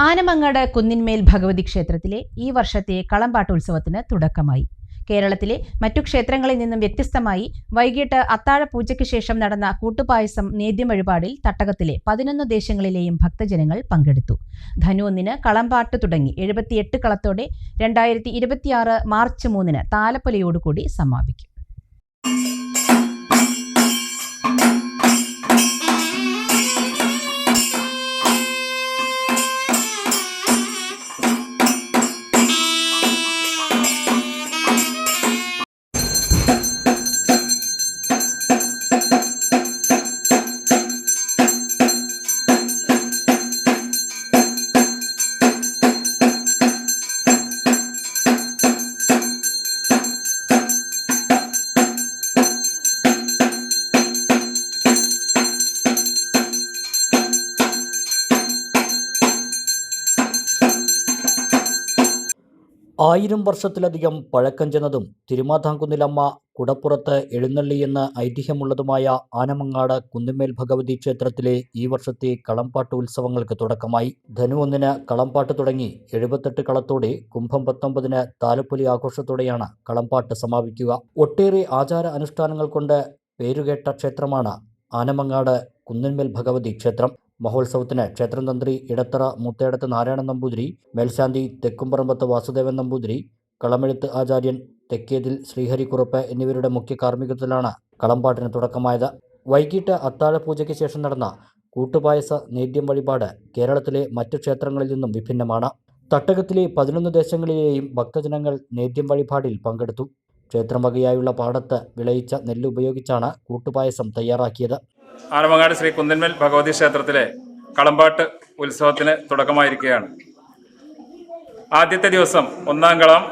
ആനമങ്ങാട് കുന്നിന്മേൽ ഭഗവതി ക്ഷേത്രത്തിലെ ഈ വർഷത്തെ കളംപാട്ട് ഉത്സവത്തിന് തുടക്കമായി. കേരളത്തിലെ മറ്റു ക്ഷേത്രങ്ങളിൽ നിന്നും വ്യത്യസ്തമായി വൈകിട്ട് അത്താഴ പൂജയ്ക്ക് ശേഷം നടന്ന കൂട്ടുപായസം നേദ്യം വഴിപാടിൽ തട്ടകത്തിലെ 11 ദേശങ്ങളിലെയും ഭക്തജനങ്ങൾ പങ്കെടുത്തു. ധനു 1-ന് കളംപാട്ട് തുടങ്ങി 78 കളത്തോടെ 2026 മാർച്ച് 3-ന് താലപ്പൊലിയോടുകൂടി സമാപിക്കും. ആയിരം വർഷത്തിലധികം പഴക്കം ചെന്നതും തിരുമാതാംകുന്നിലമ്മ കുടപ്പുറത്ത് എഴുന്നള്ളിയെന്ന് ഐതിഹ്യമുള്ളതുമായ ആനമങ്ങാട് കുന്നിന്മേൽ ഭഗവതി ക്ഷേത്രത്തിലെ ഈ വർഷത്തെ കളംപാട്ട് ഉത്സവങ്ങൾക്ക് തുടക്കമായി. ധനു 1-ന് കളംപാട്ട് തുടങ്ങി 78 കളത്തോടെ കുംഭം 19-ന് താലപ്പൊലി ആഘോഷത്തോടെയാണ് കളംപാട്ട് സമാപിക്കുക. ഒട്ടേറെ ആചാര അനുഷ്ഠാനങ്ങൾ കൊണ്ട് പേരുകേട്ട ക്ഷേത്രമാണ് ആനമങ്ങാട് കുന്നിന്മേൽ ഭഗവതി ക്ഷേത്രം. മഹോത്സവത്തിന് ക്ഷേത്രം തന്ത്രി ഇടത്തറ മുത്തേടത്ത് നാരായണൻ നമ്പൂതിരി, മേൽശാന്തി തെക്കുംപറമ്പത്ത് വാസുദേവൻ നമ്പൂതിരി, കളമെഴുത്ത് ആചാര്യൻ തെക്കേതിൽ ശ്രീഹരിക്കുറുപ്പ് എന്നിവരുടെ മുഖ്യ കാർമ്മികത്വത്തിലാണ് കളംപാട്ടിന് തുടക്കമായത്. വൈകിട്ട് അത്താഴ പൂജയ്ക്ക് ശേഷം നടന്ന കൂട്ടുപായസ നേദ്യം വഴിപാട് കേരളത്തിലെ മറ്റു ക്ഷേത്രങ്ങളിൽ നിന്നും വിഭിന്നമാണ്. തട്ടകത്തിലെ 11 ദേശങ്ങളിലെയും ഭക്തജനങ്ങൾ നേദ്യം വഴിപാടിൽ പങ്കെടുത്തു. ക്ഷേത്രം വകയായുള്ള പാടത്ത് വിളയിച്ച നെല്ല് ഉപയോഗിച്ചാണ് കൂട്ടുപായസം തയ്യാറാക്കിയത്. ആനമങ്ങാട് ശ്രീ കുന്നിന്മേൽ ഭഗവതി ക്ഷേത്രത്തിലെ കളംപാട്ട് ഉത്സവത്തിന് തുടക്കമായിരിക്കുകയാണ്. ആദ്യത്തെ ദിവസം 1-ാം കളം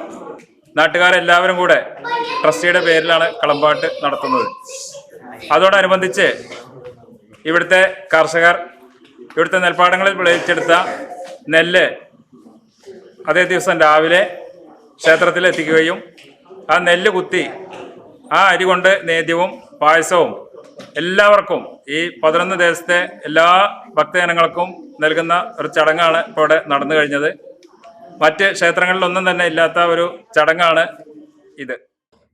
നാട്ടുകാരെല്ലാവരും കൂടെ ട്രസ്റ്റിയുടെ പേരിലാണ് കളംപാട്ട് നടത്തുന്നത്. അതോടനുബന്ധിച്ച് ഇവിടുത്തെ കർഷകർ ഇവിടുത്തെ നെൽപ്പാടങ്ങളിൽ വിളയിച്ചെടുത്ത നെല്ല് അതേ ദിവസം രാവിലെ ക്ഷേത്രത്തിൽ എത്തിക്കുകയും ആ നെല്ല് കുത്തി ആ അരി കൊണ്ട് നേദ്യവും പായസവും എല്ലാവർക്കും ഈ 11 ദേശത്തെ എല്ലാ ഭക്തജനങ്ങൾക്കും നൽകുന്ന ഒരു ചടങ്ങാണ് ഇപ്പോൾ ഇവിടെ നടന്നു കഴിഞ്ഞത്. മറ്റ് ക്ഷേത്രങ്ങളിലൊന്നും തന്നെ ഇല്ലാത്ത ഒരു ചടങ്ങാണ് ഇത്.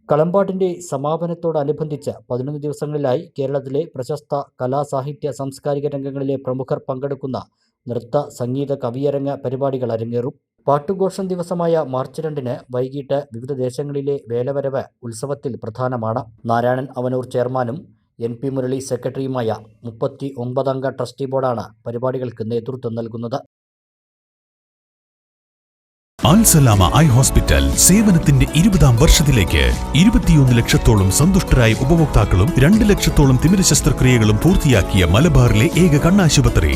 കളംപാട്ടിന്റെ സമാപനത്തോടനുബന്ധിച്ച് 11 ദിവസങ്ങളിലായി കേരളത്തിലെ പ്രശസ്ത കലാ സാഹിത്യ സാംസ്കാരിക രംഗങ്ങളിലെ പ്രമുഖർ പങ്കെടുക്കുന്ന നൃത്ത സംഗീത കവിയരങ്ങ് പരിപാടികൾ അരങ്ങേറും. പാട്ടുഘോഷം ദിവസമായ മാർച്ച് 2-ന് വൈകിട്ട് വിവിധ ദേശങ്ങളിലെ വേലവരവ് ഉത്സവത്തിൽ പ്രധാനമാണ്. നാരായണൻ അവനൂർ ചെയർമാനും NP മുരളി സെക്രട്ടറിയുമായ 39 അംഗ ട്രസ്റ്റി ബോർഡാണ് പരിപാടികൾക്ക് നേതൃത്വം നൽകുന്നത്. അൽസലാമ ഐ ഹോസ്പിറ്റൽ സേവനത്തിന്റെ 20-ാം വർഷത്തിലേക്ക് 21 ലക്ഷത്തോളം സന്തുഷ്ടരായ ഉപഭോക്താക്കളും 2 ലക്ഷത്തോളം തിമിര ശസ്ത്രക്രിയകളും പൂർത്തിയാക്കിയ മലബാറിലെ ഏക കണ്ണാശുപത്രി.